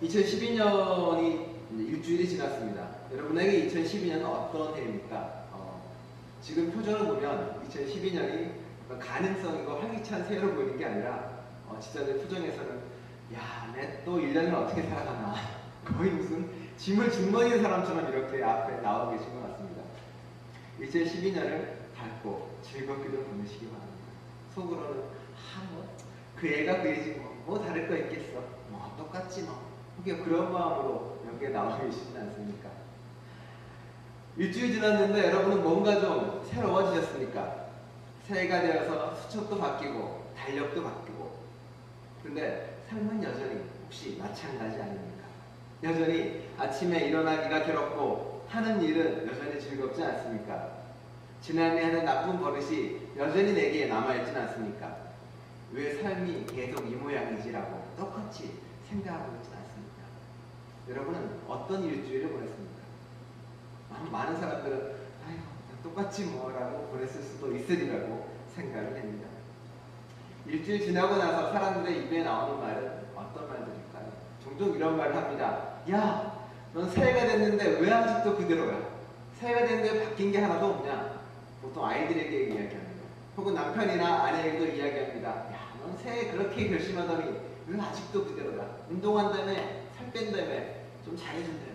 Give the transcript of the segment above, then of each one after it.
2012년이 일주일이 지났습니다. 여러분에게 2012년은 어떤 해입니까? 지금 표정을 보면 2012년이 가능성이고 활기찬 새해로 보이는 게 아니라 지자들 표정에서는 야, 내 또 1년을 어떻게 살아가나 거의 무슨 짐을 짊어진 사람처럼 이렇게 앞에 나와 계신 것 같습니다. 2012년을 밝고 즐겁게도 보내시기 바랍니다. 속으로는 그 애가 그 애지 뭐 다를 거 있겠어, 뭐 똑같지 뭐, 그런 마음으로 여기에 나와 계시진 않습니까? 일주일 지났는데 여러분은 뭔가 좀 새로워지셨습니까? 새해가 되어서 수첩도 바뀌고 달력도 바뀌고, 근데 삶은 여전히 혹시 마찬가지 아닙니까? 여전히 아침에 일어나기가 괴롭고 하는 일은 여전히 즐겁지 않습니까? 지난해 하는 나쁜 버릇이 여전히 내게 남아있진 않습니까? 왜 삶이 계속 이 모양이지라고 똑같이 생각하고 있진 않습니까? 여러분은 어떤 일주일을 보냈습니까? 많은 사람들은 아이고 똑같지 뭐라고 보냈을 수도 있으리라고 생각을 합니다. 일주일 지나고 나서 사람들의 입에 나오는 말은 어떤 말들일까요? 종종 이런 말을 합니다. 야, 넌 새해가 됐는데 왜 아직도 그대로야? 새해가 됐는데 바뀐 게 하나도 없냐? 보통 아이들에게 이야기합니다. 혹은 남편이나 아내에게도 이야기합니다. 야, 넌 새해 그렇게 결심하더니 왜 아직도 그대로야? 운동한다며, 살 뺀다며, 좀 잘해준다며.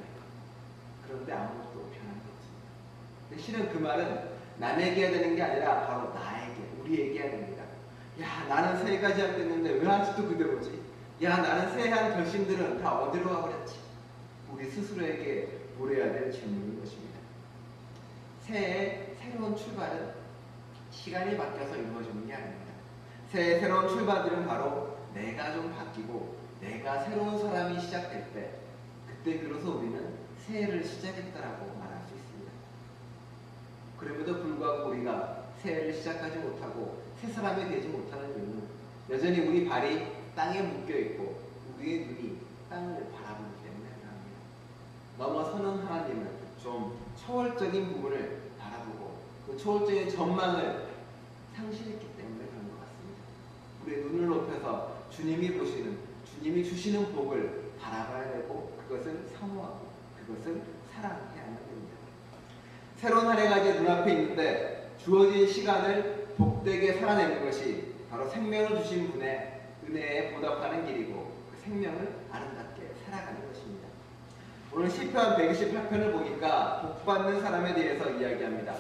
그런데 아무것도 변한 게 없습니다. 근데 실은 그 말은 남에게 해야 되는 게 아니라 바로 나에게, 우리에게 해야 됩니다. 야, 나는 새해까지 안 됐는데 왜 아직도 그대로지? 야, 나는 새해한 결심들은 다 어디로 가버렸지? 우리 스스로에게 물어야 될 질문인 것입니다. 새해의 새로운 출발은 시간이 바뀌어서 이루어지는 게 아닙니다. 새해의 새로운 출발들은 바로 내가 좀 바뀌고 내가 새로운 사람이 시작될 때, 그때 비로소 우리는 새해를 시작했다라고 말할 수 있습니다. 그럼에도 불구하고 우리가 새해를 시작하지 못하고 새 사람이 되지 못하는 이유는 여전히 우리 발이 땅에 묶여있고 우리의 눈이 땅을 바라보기 때문에 합니다. 넘어서는 하나님을 좀 초월적인 부분을 바라보고 그 초월적인 전망을 상실했기 때문에 그런 것 같습니다. 우리의 눈을 높여서 주님이 보시는, 주님이 주시는 복을 바라봐야 되고 그것을 사모하고 그것을 사랑해야 하는 겁니다. 새로운 한 해가 이제 눈앞에 있는데 주어진 시간을 복되게 살아내는 것이 바로 생명을 주신 분의 은혜에 보답하는 길이고 그 생명을 아름답게 살아가는 것입니다. 오늘 시편 128편을 보니까 복받는 사람에 대해서 이야기합니다.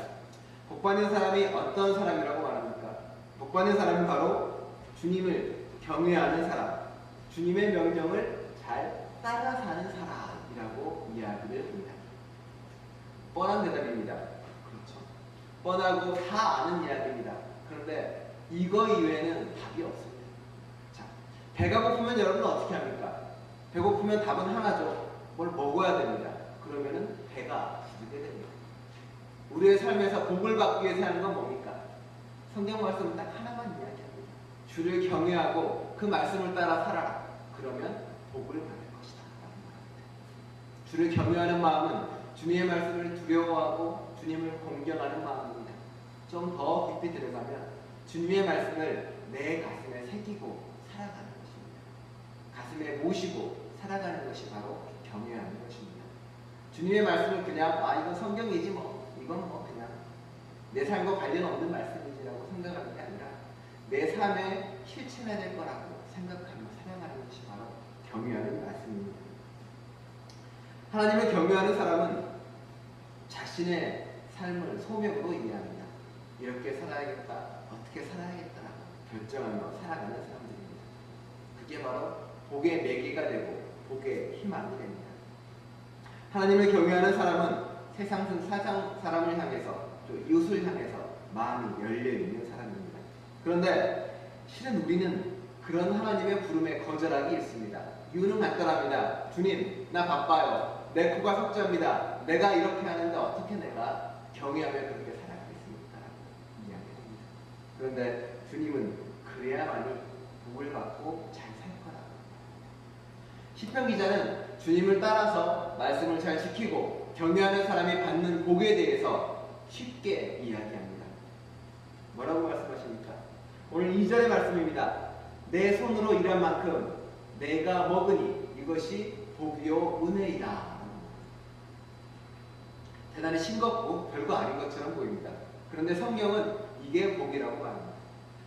복받는 사람이 어떤 사람이라고 말합니까? 복받는 사람은 바로 주님을 경외하는 사람, 주님의 명령을 잘 따라 사는 사람이라고 이야기를 합니다. 뻔한 대답입니다. 그렇죠. 뻔하고 다 아는 이야기입니다. 그런데 이거 이외에는 답이 없습니다. 자, 배가 고프면 여러분은 어떻게 합니까? 배고프면 답은 하나죠. 뭘 먹어야 됩니다. 그러면은 배가 부르게 됩니다. 우리의 삶에서 복을 받기 위해서 하는 건 뭡니까? 성경 말씀은 딱 하나만 이야기합니다. 주를 경외하고 그 말씀을 따라 살아라. 그러면 복을 받을 것이다. 주를 경외하는 마음은 주님의 말씀을 두려워하고 주님을 공경하는 마음입니다. 좀 더 깊이 들어가면 주님의 말씀을 내 가슴에 새기고 살아가는 것입니다. 가슴에 모시고 살아가는 것이 바로 경외하는 것입니다. 주님의 말씀을 그냥 이건 성경이지 뭐, 이건 뭐 그냥 내 삶과 관련 없는 말씀이지라고 생각하는 게 아니라 내 삶에 실천해야 될 거라고 생각하며 살아가는 것이 바로 경외하는 말씀입니다. 하나님을 경외하는 사람은 자신의 삶을 소명으로 이해합니다. 이렇게 살아야겠다, 어떻게 살아야겠다라고 결정하며 살아가는 사람들입니다. 그게 바로 복의 매개가 되고 복의 희망이 됩니다. 하나님을 경외하는 사람은 세상 사람을 향해서 또 이웃을 향해서 마음이 열려있는 사람입니다. 그런데 실은 우리는 그런 하나님의 부름에 거절하기 있습니다. 이유는 간단합니다. 주님, 나 바빠요. 내 코가 석자입니다. 내가 이렇게 하는데 어떻게 내가 경외하며 그렇게 살아가겠습니까? 이야기합니다. 그런데 주님은 그래야만이 복을 받고 잘 살 거라고. 시편 기자는 주님을 따라서 말씀을 잘 지키고 경외하는 사람이 받는 복에 대해서 쉽게 이야기합니다. 뭐라고 말씀하십니까? 오늘 2절의 말씀입니다. 내 손으로 일한 만큼 내가 먹으니 이것이 복이요 은혜이다. 대단히 싱겁고 별거 아닌 것처럼 보입니다. 그런데 성경은 이게 복이라고 말합니다.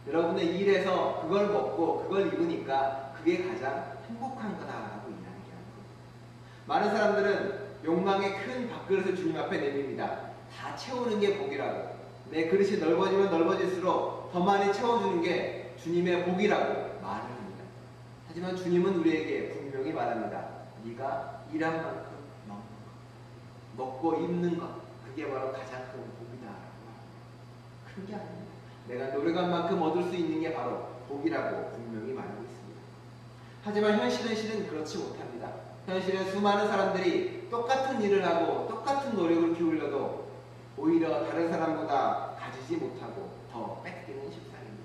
여러분의 일에서 그걸 먹고 그걸 입으니까 그게 가장 행복한 거다라고 이야기하는 겁니다. 많은 사람들은 욕망의 큰 밥그릇을 주님 앞에 내밉니다. 다 채우는 게 복이라고. 내 그릇이 넓어지면 넓어질수록 더 많이 채워주는 게 주님의 복이라고 말을 합니다. 하지만 주님은 우리에게 분명히 말합니다. 네가 일한 만큼 먹는 것, 먹고 입는 것, 그게 바로 가장 큰 복이다라고 말합니다. 큰 게 아닙니다. 내가 노력한 만큼 얻을 수 있는 게 바로 복이라고 분명히 말하고 있습니다. 하지만 현실은 실은 그렇지 못합니다. 현실은 수많은 사람들이 똑같은 일을 하고 똑같은 노력을 기울여도 오히려 다른 사람보다 가지지 못하고 더 뺏기는 십상입니다.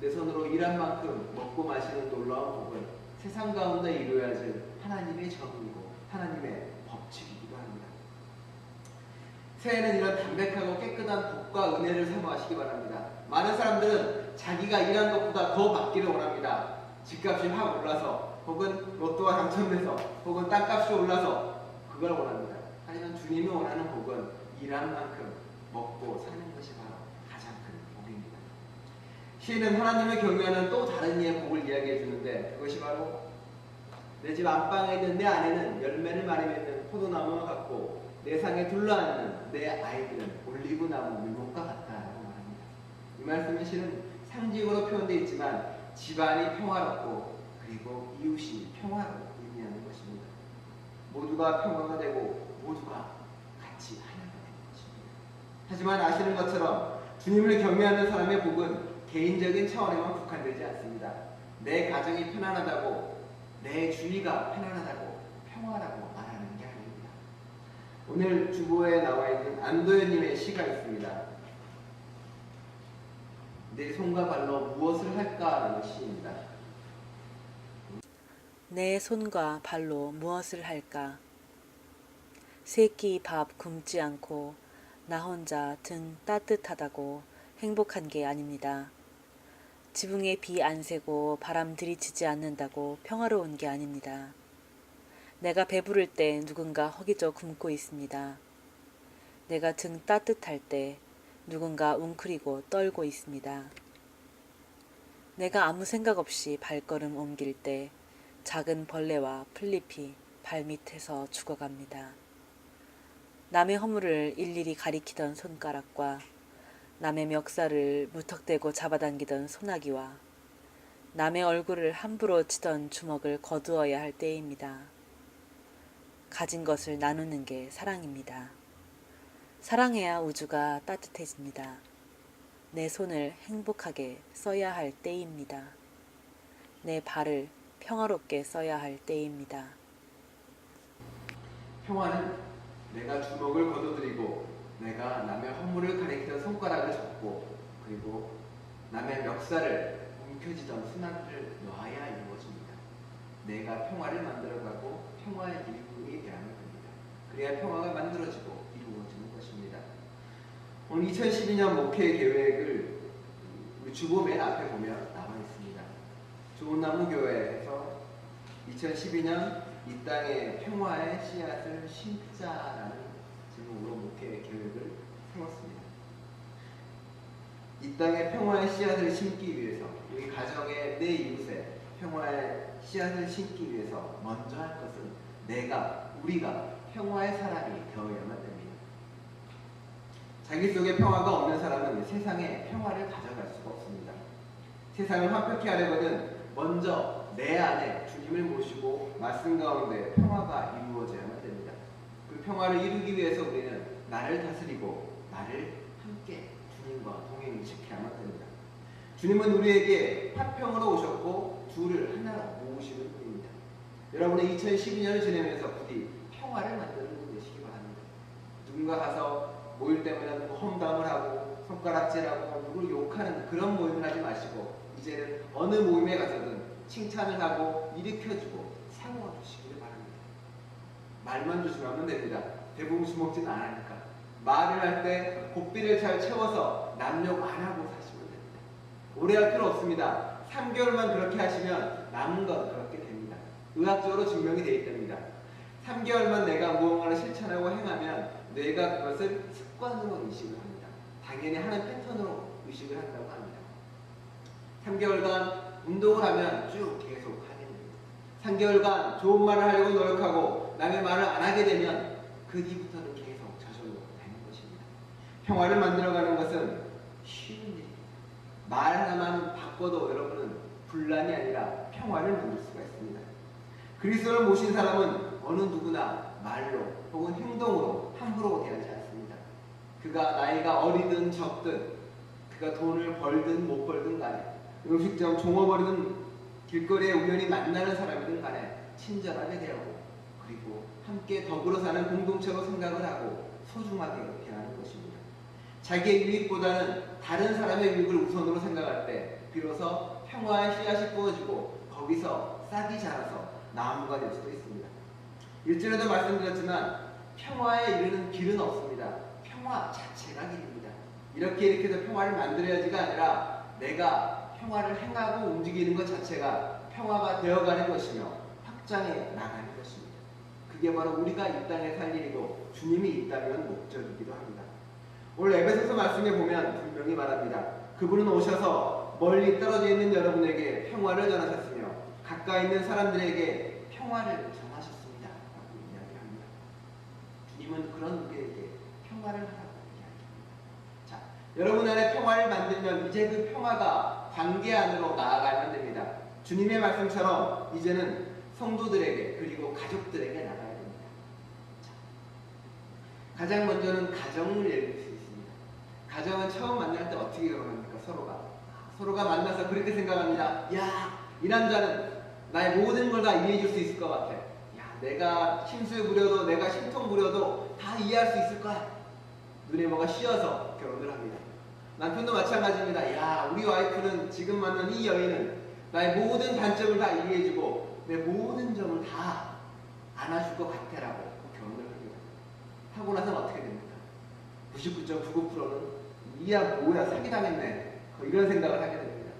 내 손으로 일한 만큼 먹고 마시는 놀라운 복은 세상 가운데 이루어질 하나님의 정의이고 하나님의 법칙이기도 합니다. 새해는 이런 담백하고 깨끗한 복과 은혜를 사모하시기 바랍니다. 많은 사람들은 자기가 일한 것보다 더 받기를 원합니다. 집값이 확 올라서 혹은 로또가 당첨돼서 혹은 땅값이 올라서 그걸 원합니다. 하지만 주님이 원하는 복은 일한 만큼 먹고 사는 것이 바로 가장 큰 복입니다. 시인은 하나님을 경외하는 또 다른 이의 복을 이야기해 주는데 그것이 바로 내 집 안방에 있는 내 아내는 열매를 많이 맺는 포도나무와 같고 내 상에 둘러앉는 내 아이들은 올리브나무 물목과 같다라고 말합니다. 이 말씀은 실은 상징으로 표현되어 있지만 집안이 평화롭고 그리고 이웃이 평화로 의미하는 것입니다. 모두가 평화가 되고 모두가 같이 하나가 되는 것입니다. 하지만 아시는 것처럼 주님을 경외하는 사람의 복은 개인적인 차원에만 국한되지 않습니다. 내 가정이 편안하다고 내 주위가 편안하다고 평화라고 말하는 게 아닙니다. 오늘 주보에 나와 있는 안도현님의 시가 있습니다. 내 손과 발로 무엇을 할까라는 시입니다. 내 손과 발로 무엇을 할까? 세끼 밥 굶지 않고 나 혼자 등 따뜻하다고 행복한 게 아닙니다. 지붕에 비 안 새고 바람 들이치지 않는다고 평화로운 게 아닙니다. 내가 배부를 때 누군가 허기져 굶고 있습니다. 내가 등 따뜻할 때 누군가 웅크리고 떨고 있습니다. 내가 아무 생각 없이 발걸음 옮길 때 작은 벌레와 풀잎이 발밑에서 죽어갑니다. 남의 허물을 일일이 가리키던 손가락과 남의 멱살을 무턱대고 잡아당기던 소나기와 남의 얼굴을 함부로 치던 주먹을 거두어야 할 때입니다. 가진 것을 나누는 게 사랑입니다. 사랑해야 우주가 따뜻해집니다. 내 손을 행복하게 써야 할 때입니다. 내 발을 평화롭게 써야 할 때입니다. 평화는 내가 주먹을 거둬들이고 내가 남의 허물을 가리키던 손가락을 잡고 그리고 남의 멱살을 움켜쥐던 순환을 놓아야 이루어집니다. 내가 평화를 만들어가고 평화의 일꾼이 되어야 됩니다. 그래야 평화가 만들어지고 이루어지는 것입니다. 오늘 2012년 목회 계획을 우리 주보 맨 앞에 보면 나와 있습니다. 좋은나무교회에서 2012년 이 땅에 평화의 씨앗을 심자라는 제목으로 목회 계획을 세웠습니다. 이 땅에 평화의 씨앗을 심기 위해서 우리 가정의 내 이웃에 평화의 씨앗을 심기 위해서 먼저 할 것은 우리가 평화의 사람이 되어야만 됩니다. 자기 속에 평화가 없는 사람은 세상에 평화를 가져갈 수가 없습니다. 세상을 화평케 하려거든 먼저 내 안에 주님을 모시고 말씀 가운데 평화가 이루어져야만 됩니다. 그 평화를 이루기 위해서 우리는 나를 다스리고 나를 함께 주님과 동행시켜야만 됩니다. 주님은 우리에게 화평으로 오셨고 둘을 하나로 모으시는 분입니다. 여러분의 2012년을 지내면서 부디 평화를 만드는 분 되시기 바랍니다. 누군가 가서 모일 때마다 누구 험담을 하고 손가락질하고 누구를 욕하는 그런 모임을 하지 마시고 이제는 어느 모임에 가서든 칭찬을 하고 일으켜주고 사모해 주시기를 바랍니다. 말만 조심하면 됩니다. 대부분 주먹질은 안 하니까. 말을 할 때 고삐를 잘 채워서 남욕 안 하고 사시면 됩니다. 오래 할 필요 없습니다. 3개월만 그렇게 하시면 남은 건 그렇게 됩니다. 의학적으로 증명이 되어 있답니다. 3개월만 내가 무언가를 실천하고 행하면 뇌가 그것을 습관으로 의식을 합니다. 당연히 하는 패턴으로 의식을 한다고 합니다. 3개월간 운동을 하면 쭉 계속 하게 됩니다. 3개월간 좋은 말을 하려고 노력하고 남의 말을 안 하게 되면 그 뒤부터는 계속 저절로 되는 것입니다. 평화를 만들어가는 것은 쉬운 일입니다. 말 하나만 바꿔도 여러분은 분란이 아니라 평화를 만들 수가 있습니다. 그리스도를 모신 사람은 어느 누구나 말로 혹은 행동으로 함부로 대하지 않습니다. 그가 나이가 어리든 적든, 그가 돈을 벌든 못 벌든 간에, 음식점 종업원이든 길거리에 우연히 만나는 사람이든 간에 친절하게 대하고, 그리고 함께 더불어 사는 공동체로 생각을 하고 소중하게 대하는 것입니다. 자기의 유익보다는 다른 사람의 유익을 우선으로 생각할 때 비로소 평화의 씨앗이 부어지고 거기서 싹이 자라서 나무가 될 수도 있습니다. 1절에도 말씀드렸지만 평화에 이르는 길은 없습니다. 평화 자체가 길입니다. 이렇게 해서 평화를 만들어야지가 아니라 내가 평화를 행하고 움직이는 것 자체가 평화가 되어가는 것이며 확장해 나가는 것입니다. 그게 바로 우리가 이 땅에 살 일이고 주님이 이 땅의 목적이기도 합니다. 오늘 에베소서 말씀에 보면 분명히 말합니다. 그분은 오셔서 멀리 떨어져 있는 여러분에게 평화를 전하셨으며 가까이 있는 사람들에게 평화를 전하셨습니다. 라고 이야기합니다. 주님은 그런 우리에게 평화를 하라고 이야기합니다. 자, 여러분 안에 평화를 만들면 이제 그 평화가 관계 안으로 나아가면 됩니다. 주님의 말씀처럼 이제는 성도들에게 그리고 가족들에게 나가야 됩니다. 자, 가장 먼저는 가정을 예를 들 수 있습니다. 가정은 처음 만날 때 어떻게 결혼합니까? 서로가 만나서 그렇게 생각합니다. 야, 이 남자는 나의 모든 걸 다 이해해 줄 수 있을 것 같아. 야, 내가 심술 부려도 내가 심통 부려도 다 이해할 수 있을 거야. 눈에 뭐가 씌어서 결혼을 합니다. 남편도 마찬가지입니다. 야, 우리 와이프는 지금 만난 이 여인은 나의 모든 단점을 다 이해해주고 내 모든 점을 다 안아줄 것 같아라고 결혼을 합니다. 하고 나서는 어떻게 됩니까? 99.99%는 이야 뭐야 사기당했네 이런 생각을 하게 됩니다.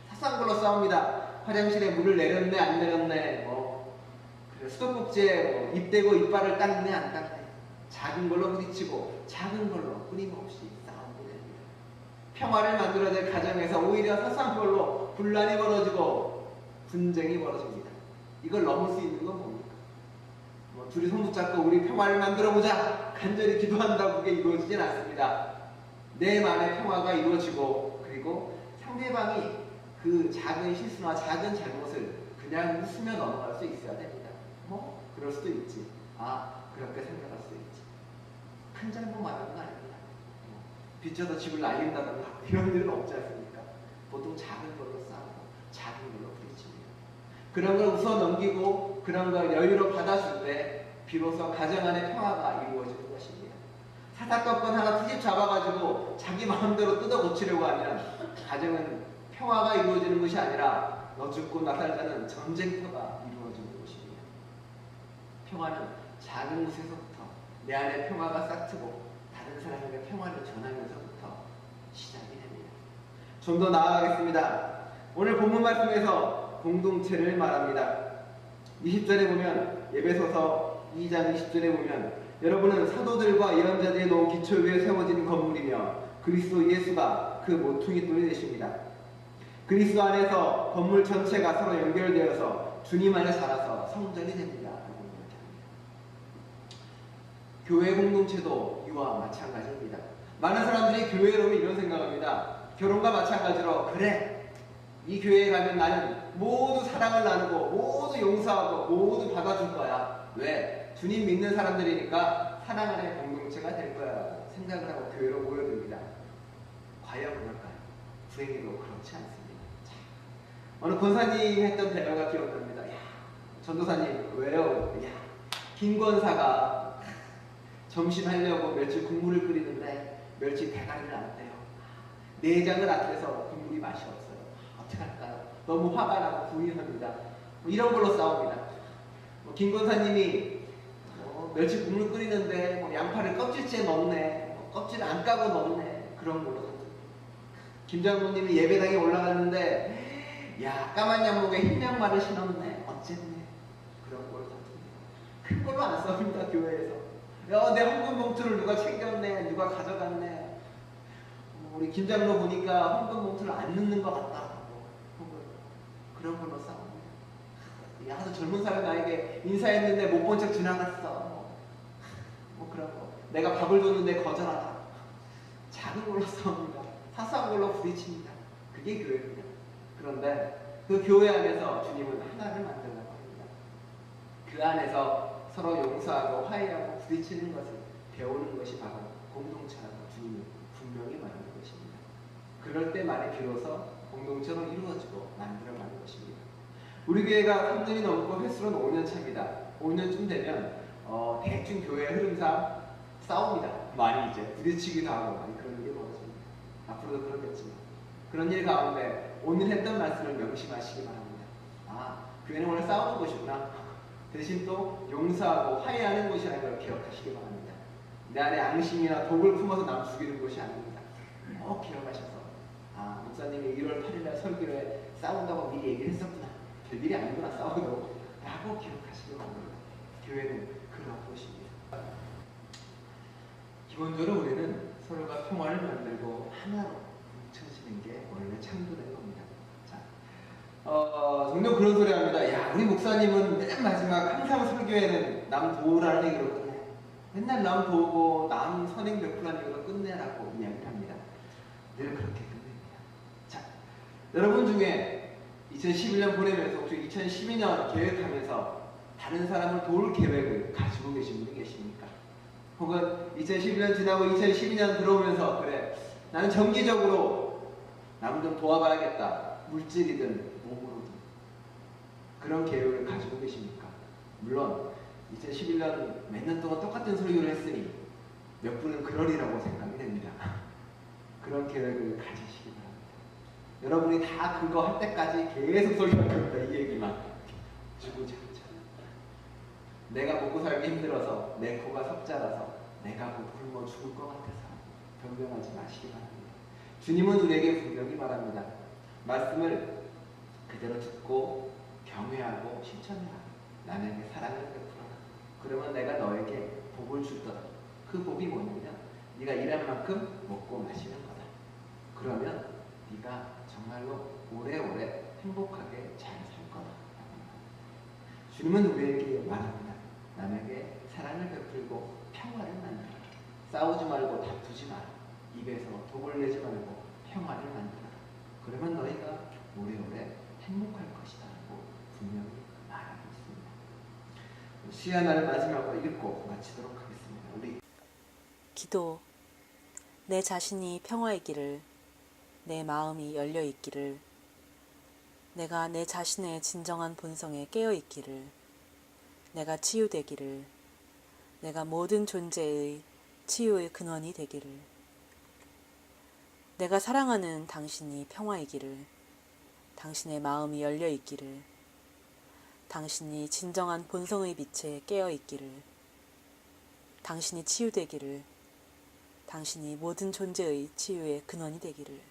사소한 걸로 싸웁니다. 화장실에 물을 내렸네 안 내렸네 수도꼭지에 입 대고 이빨을 닦네 안 닦네 작은 걸로 부딪히고 작은 걸로 끊임없이 싸우게 됩니다. 평화를 만들어야 될 가정에서 오히려 사소한 걸로 분란이 벌어지고 분쟁이 벌어집니다. 이걸 넘을 수 있는 건 뭡니까? 둘이 손 붙잡고 우리 평화를 만들어보자 간절히 기도한다고 그게 이루어지진 않습니다. 내 마음의 평화가 이루어지고 그리고 상대방이 그 작은 실수나 작은 잘못을 그냥 웃으며 넘어갈 수 있어야 됩니다. 그럴 수도 있지. 그렇게 생각할 수 있지. 큰 잘못 말하는 거 아닙니다. 빚져서 집을 날린다던가 이런 일은 없지 않습니까? 보통 작은 걸로 싸우고 작은 걸로 부딪힙니다. 그런 걸 웃어 넘기고 그런 걸 여유로 받아줄 때 비로소 가정 안에 평화가 이루어지는 것입니다. 사사건건 하나 트집 잡아가지고 자기 마음대로 뜯어 고치려고 하면 가정은 평화가 이루어지는 것이 아니라 너 죽고 나 살자는 전쟁터가 이루어지는 것입니다. 평화는 작은 곳에서부터 내 안에 평화가 싹트고 다른 사람에게 평화를 전하면서부터 시작이 됩니다. 좀 더 나아가겠습니다. 오늘 본문 말씀에서 공동체를 말합니다. 20절에 보면 예배소서 2장 20절에 보면 여러분은 사도들과 예언자들이 놓은 기초 위에 세워진 건물이며 그리스도 예수가 그 모퉁이 돌이 되십니다. 그리스도 안에서 건물 전체가 서로 연결되어서 주님 안에 자라서 성전이 됩니다. 교회 공동체도 이와 마찬가지입니다. 많은 사람들이 교회로 오면 이런 생각합니다. 결혼과 마찬가지로 그래 이 교회에 가면 나는 모두 사랑을 나누고 모두 용서하고 모두 받아줄 거야. 왜? 주님 믿는 사람들이니까 사랑 안의 공동체가 될 거야 생각을 하고 교회로 모여듭니다. 과연 그럴까요? 불행히도 그렇지 않습니다. 자, 어느 권사님이 했던 대화가 기억납니다. 야, 전도사님 왜요? 야, 김 권사가 점심 하려고 멸치 국물을 끓이는데 멸치 대가리를 안 떼요. 내장을 안 떼서 국물이 맛이 없어요. 어떡할까요? 너무 화가 나고 부인합니다. 이런 걸로 싸웁니다. 김 권사님이 멸치 국물 끓이는데 양파를 껍질째 넣네, 껍질 안 까고 넣네, 그런 걸로. 김 장로님이 예배당에 올라갔는데 야, 까만 양복에 흰 양말을 신었네. 어쨌네. 그런 걸로 다툽니다. 큰 걸로 안 쌉니다, 교회에서. 야, 내 헌금 봉투를 누가 챙겼네. 누가 가져갔네. 우리 김장로 보니까 헌금 봉투를 안 넣는 것 같다. 그런 걸로 싸웁니다. 야, 저 젊은 사람 나에게 인사했는데 못 본 척 지나갔어. 뭐 그런 거. 내가 밥을 줬는데 거절하다. 작은 걸로 싸웁니다. 사소한 걸로 부딪힙니다. 그게 교회입니다. 그런데 그 교회 안에서 주님은 하나를 만들라고 합니다. 그 안에서 서로 용서하고 화해하고 부딪히는 것을 배우는 것이 바로 공동체라고 주님은 분명히 말하는 것입니다. 그럴 때만이 비로소 공동체로 이루어지고 만들어가는 것입니다. 우리 교회가 3년이 넘고 횟수로는 5년 차입니다. 5년쯤 되면 대충 교회 흐름상 싸웁니다. 많이 이제 부딪히기도 하고 많이 그런 일이 벌어집니다. 앞으로도 그러겠지만 그런 일 가운데 오늘 했던 말씀을 명심하시기 바랍니다. 아, 교회는 원래 싸우는 곳이구나. 대신 또 용서하고 화해하는 곳이라는 걸 기억하시기 바랍니다. 내 안에 앙심이나 독을 품어서 남 죽이는 곳이 아닙니다. 꼭 기억하셔서 아, 목사님이 1월 8일날 설교에 싸운다고 미리 얘기를 했었구나. 별일이 아니구나 싸워도 라고 기억하시기 바랍니다. 교회는 그런 곳입니다. 기본적으로 우리는 서로가 평화를 만들고 하나로 뭉쳐지는 게 원래 창조된 겁니다. 자, 종종 그런 소리 합니다. 야, 우리 목사님은 맨 마지막 항상 설교에는 남 도우라는 얘기로 끝내. 맨날 남 도우고 남 선행 베풀라는 얘기로 끝내라고 이야기를 합니다. 늘 그렇게 끝냅니다. 자, 여러분 중에 2011년 보내면서 혹시 2012년 계획하면서 다른 사람을 도울 계획을 가지고 계신 분이 계십니까? 혹은 2011년 지나고 2012년 들어오면서 그래, 나는 정기적으로 남 좀 도와봐야겠다. 물질이든 몸으로든. 그런 계획을 가지고 계십니까? 물론 2011년 몇 년 동안 똑같은 설교를 했으니 몇 분은 그러리라고 생각이 됩니다. 그런 계획을 가지시기 바랍니다. 여러분이 다 그거 할 때까지 계속 설교할 겁니다. 이 얘기만. 주구장창. 내가 먹고 살기 힘들어서 내 코가 석자라서 내가 곧 굶어 죽을 것 같아서 변명하지 마시기 바랍니다. 주님은 우리에게 분명히 말합니다. 말씀을 그대로 듣고 경외하고 실천해라. 남에게 사랑을 베풀어라. 그러면 내가 너에게 복을 줄 거다. 그 복이 뭐냐면 네가 일한 만큼 먹고 마시는 거다. 그러면 네가 정말로 오래오래 행복하게 잘 살 거다. 주님은 우리에게 말합니다. 남에게 사랑을 베풀고 평화를 만들어라. 싸우지 말고 다투지 마라. 입에서 독을 내지 말고 평화를 만들어라. 그러면 너희가 오래오래 행복할 것이다 라고 분명히 말하고 있습니다. 시 하나를 마지막으로 읽고 마치도록 하겠습니다. 우리 기도. 내 자신이 평화이기를, 내 마음이 열려있기를, 내가 내 자신의 진정한 본성에 깨어있기를, 내가 치유되기를, 내가 모든 존재의 치유의 근원이 되기를, 내가 사랑하는 당신이 평화이기를, 당신의 마음이 열려있기를, 당신이 진정한 본성의 빛에 깨어있기를, 당신이 치유되기를, 당신이 모든 존재의 치유의 근원이 되기를,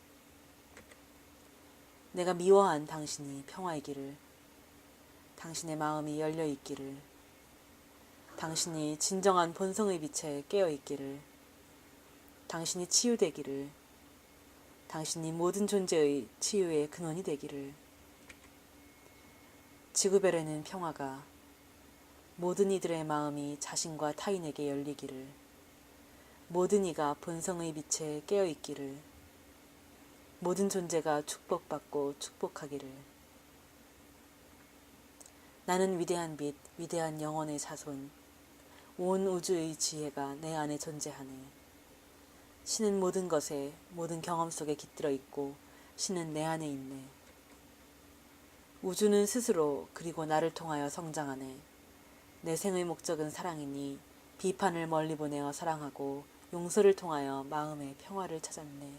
내가 미워한 당신이 평화이기를, 당신의 마음이 열려있기를, 당신이 진정한 본성의 빛에 깨어있기를, 당신이 치유되기를, 당신이 모든 존재의 치유의 근원이 되기를, 지구별에는 평화가, 모든 이들의 마음이 자신과 타인에게 열리기를, 모든 이가 본성의 빛에 깨어있기를, 모든 존재가 축복받고 축복하기를. 나는 위대한 빛, 위대한 영혼의 자손, 온 우주의 지혜가 내 안에 존재하네. 신은 모든 것에, 모든 경험 속에 깃들어 있고 신은 내 안에 있네. 우주는 스스로 그리고 나를 통하여 성장하네. 내 생의 목적은 사랑이니 비판을 멀리 보내어 사랑하고 용서를 통하여 마음의 평화를 찾았네.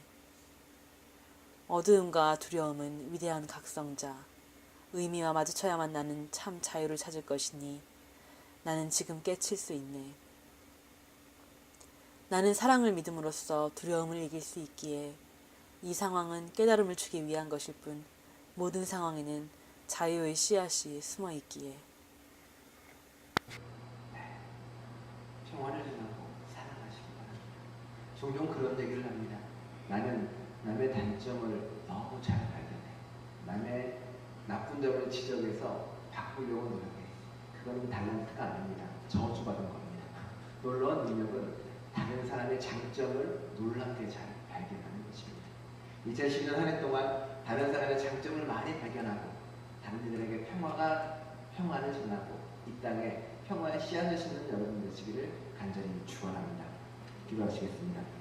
어두움과 두려움은 위대한 각성자, 의미와 마주쳐야만 나는 참 자유를 찾을 것이니 나는 지금 깨칠 수 있네. 나는 사랑을 믿음으로써 두려움을 이길 수 있기에 이 상황은 깨달음을 주기 위한 것일 뿐 모든 상황에는 자유의 씨앗이 숨어 있기에. 평화를 전하고 사랑하시기 바랍니다. 종종 그런 얘기를 합니다. 나는 남의 단점을 너무 잘 발견해. 남의 나쁜 점을 지적해서 바꾸려고 노력해. 그건 달란트가 아닙니다. 저주받은 겁니다. 놀라운 능력은 다른 사람의 장점을 놀랍게 잘 발견하는 것입니다. 2010년 한 해 동안 다른 사람의 장점을 많이 발견하고 다른 이들에게 평화를 전하고 이 땅에 평화의 씨앗을 심는 여러분 되시기를 간절히 축원합니다. 기도하시겠습니다.